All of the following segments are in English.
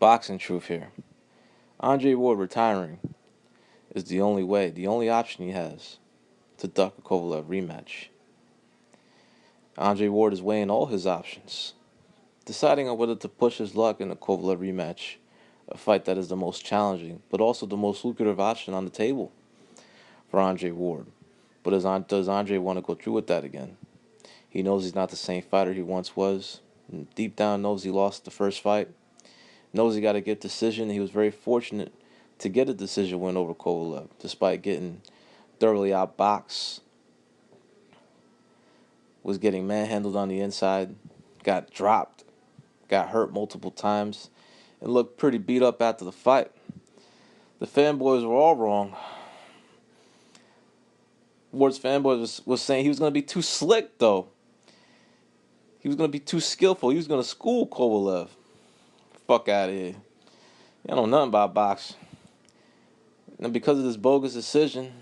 Boxing truth here. Andre Ward retiring is the only way, the only option he has to duck a Kovalev rematch. Andre Ward is weighing all his options, deciding on whether to push his luck in a Kovalev rematch, a fight that is the most challenging, but also the most lucrative option on the table for Andre Ward. But does Andre want to go through with that again? He knows he's not the same fighter he once was. And deep down knows he lost the first fight. Knows he got a good decision. He was very fortunate to get a decision win over Kovalev, despite getting thoroughly outboxed. Was getting manhandled on the inside, got dropped, got hurt multiple times, and looked pretty beat up after the fight. The fanboys were all wrong. Ward's fanboys was saying he was going to be too slick, though. He was going to be too skillful. He was going to school Kovalev. Fuck out of here. You don't know nothing about boxing. And because of this bogus decision,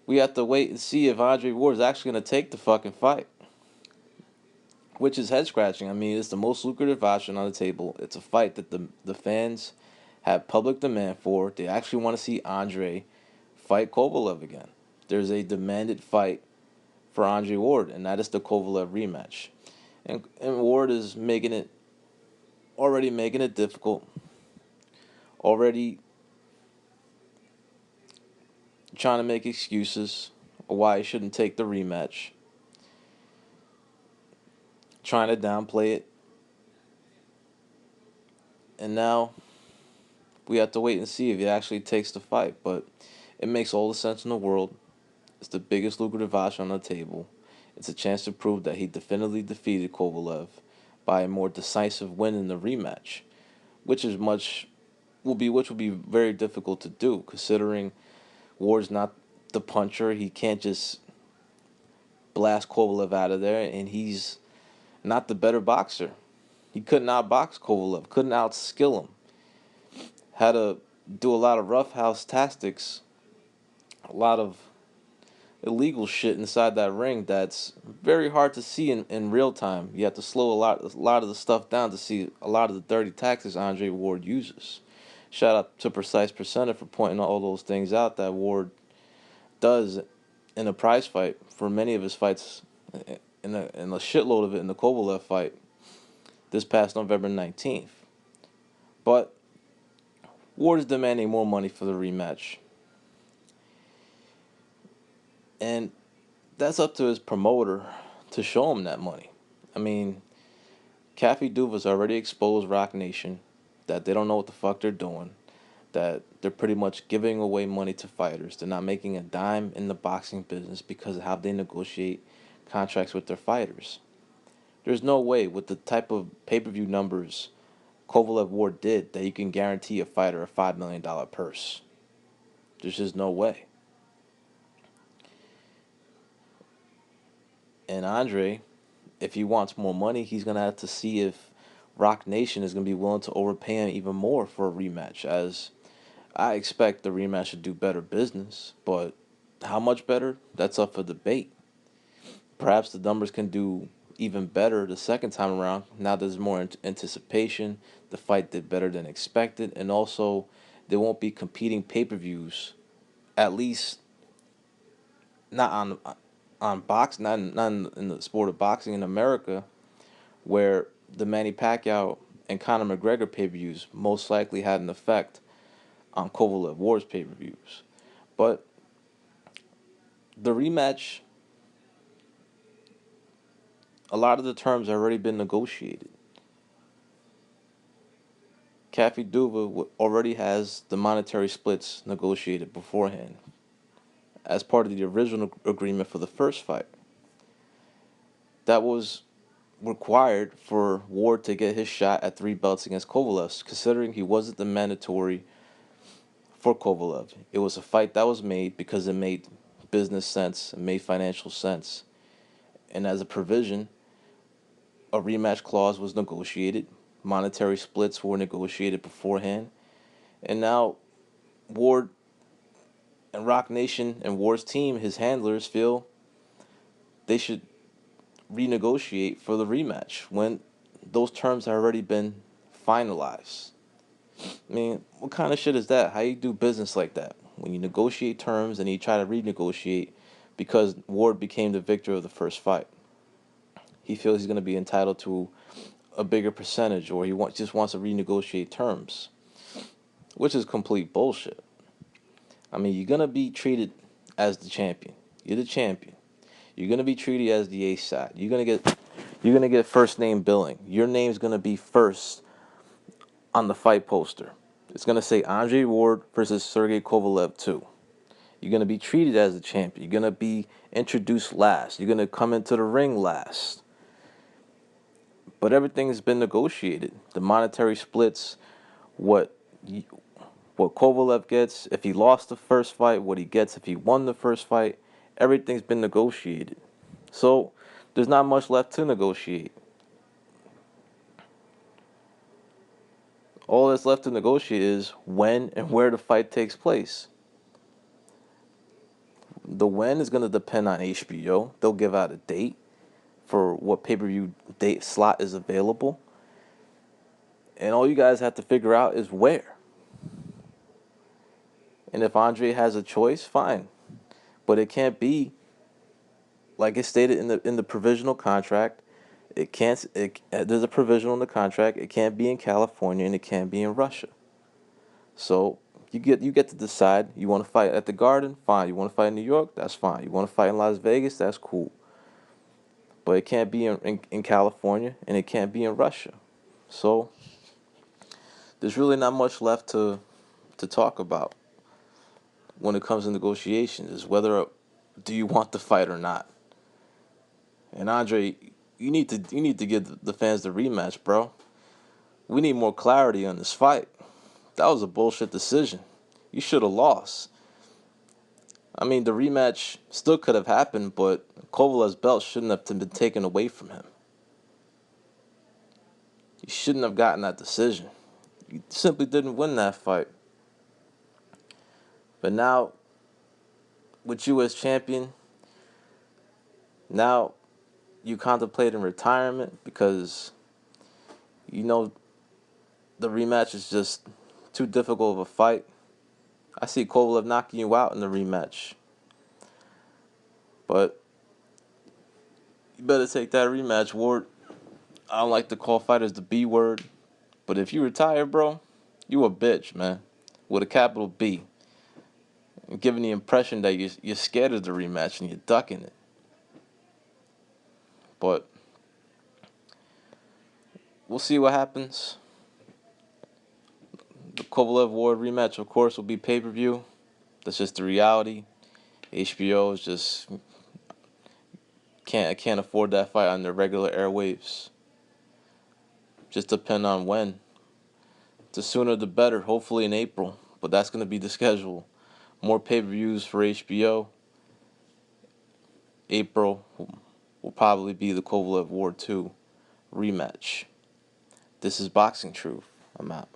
we have to wait and see if Andre Ward is actually going to take the fucking fight. Which is head scratching. I mean, it's the most lucrative option on the table. It's a fight that the fans have public demand for. They actually want to see Andre fight Kovalev again. There's a demanded fight for Andre Ward, and that is the Kovalev rematch. And Ward is already making it difficult. Already trying to make excuses of why he shouldn't take the rematch. Trying to downplay it. And now we have to wait and see if he actually takes the fight. But it makes all the sense in the world. It's the biggest lucrative option on the table. It's a chance to prove that he definitively defeated Kovalev by a more decisive win in the rematch, which will be very difficult to do, considering Ward's not the puncher. He can't just blast Kovalev out of there, and he's not the better boxer. He couldn't outbox Kovalev, couldn't outskill him. Had to do a lot of roughhouse tactics, a lot of illegal shit inside that ring that's very hard to see in real time. You have to slow a lot of the stuff down to see a lot of the dirty tactics Andre Ward uses. Shout out to Precise Percenter for pointing all those things out that Ward does in a prize fight for many of his fights, in a shitload of it in the Kovalev fight this past November 19th. But Ward is demanding more money for the rematch. And that's up to his promoter to show him that money. I mean, Cafe Duva's already exposed Rock Nation that they don't know what the fuck they're doing, that they're pretty much giving away money to fighters. They're not making a dime in the boxing business because of how they negotiate contracts with their fighters. There's no way with the type of pay-per-view numbers Kovalev-Ward did that you can guarantee a fighter a $5 million purse. There's just no way. And Andre, if he wants more money, he's going to have to see if Rock Nation is going to be willing to overpay him even more for a rematch, as I expect the rematch to do better business, but how much better? That's up for debate. Perhaps the numbers can do even better the second time around. Now there's more anticipation. The fight did better than expected, and also there won't be competing pay-per-views, at least not on boxing, not in the sport of boxing in America, where the Manny Pacquiao and Conor McGregor pay-per-views most likely had an effect on Kovalev-Ward's pay-per-views. But the rematch, a lot of the terms have already been negotiated. Cafe Duva already has the monetary splits negotiated beforehand as part of the original agreement for the first fight. That was required for Ward to get his shot at 3 belts against Kovalev, considering he wasn't the mandatory for Kovalev. It was a fight that was made because it made business sense, it made financial sense. And as a provision, a rematch clause was negotiated, monetary splits were negotiated beforehand, and now Ward and Rock Nation and Ward's team, his handlers, feel they should renegotiate for the rematch when those terms have already been finalized. I mean, what kind of shit is that? How you do business like that? When you negotiate terms and you try to renegotiate because Ward became the victor of the first fight. He feels he's going to be entitled to a bigger percentage, or just wants to renegotiate terms, which is complete bullshit. I mean, you're going to be treated as the champion. You're the champion. You're going to be treated as the ace side. You're going to get first name billing. Your name's going to be first on the fight poster. It's going to say Andre Ward versus Sergey Kovalev 2. You're going to be treated as the champion. You're going to be introduced last. You're going to come into the ring last. But everything has been negotiated. The monetary splits, what Kovalev gets if he lost the first fight, what he gets if he won the first fight, everything's been negotiated. So there's not much left to negotiate. All that's left to negotiate is when and where the fight takes place. The when is going to depend on HBO. They'll give out a date for what pay-per-view date slot is available. And all you guys have to figure out is where. And if Andre has a choice, fine. But it can't be, like it's stated in the provisional contract, there's a provisional in the contract, it can't be in California and it can't be in Russia. So you get to decide. You want to fight at the Garden? Fine. You want to fight in New York? That's fine. You want to fight in Las Vegas? That's cool. But it can't be in California and it can't be in Russia. So there's really not much left to talk about when it comes to negotiations. Is whether do you want the fight or not. And Andre, you need to give the fans the rematch, bro. We need more clarity on this fight. That was a bullshit decision. You should have lost. I mean, the rematch still could have happened, but Kovalev's belt shouldn't have been taken away from him. You shouldn't have gotten that decision. You simply didn't win that fight. But now, with you as champion, now you contemplating retirement because you know the rematch is just too difficult of a fight. I see Kovalev knocking you out in the rematch. But you better take that rematch, Ward. I don't like to call fighters the B word. But if you retire, bro, you a bitch, man. With a capital B. And giving the impression that you're scared of the rematch and you're ducking it. But we'll see what happens. The Kovalev-Ward rematch, of course, will be pay-per-view. That's just the reality. HBO is just can't afford that fight on their regular airwaves. Just depend on when. The sooner the better. Hopefully in April, but that's gonna be the schedule. More pay-per-views for HBO. April will probably be the Kovalev-Ward 2 rematch. This is Boxing Truth. I'm out.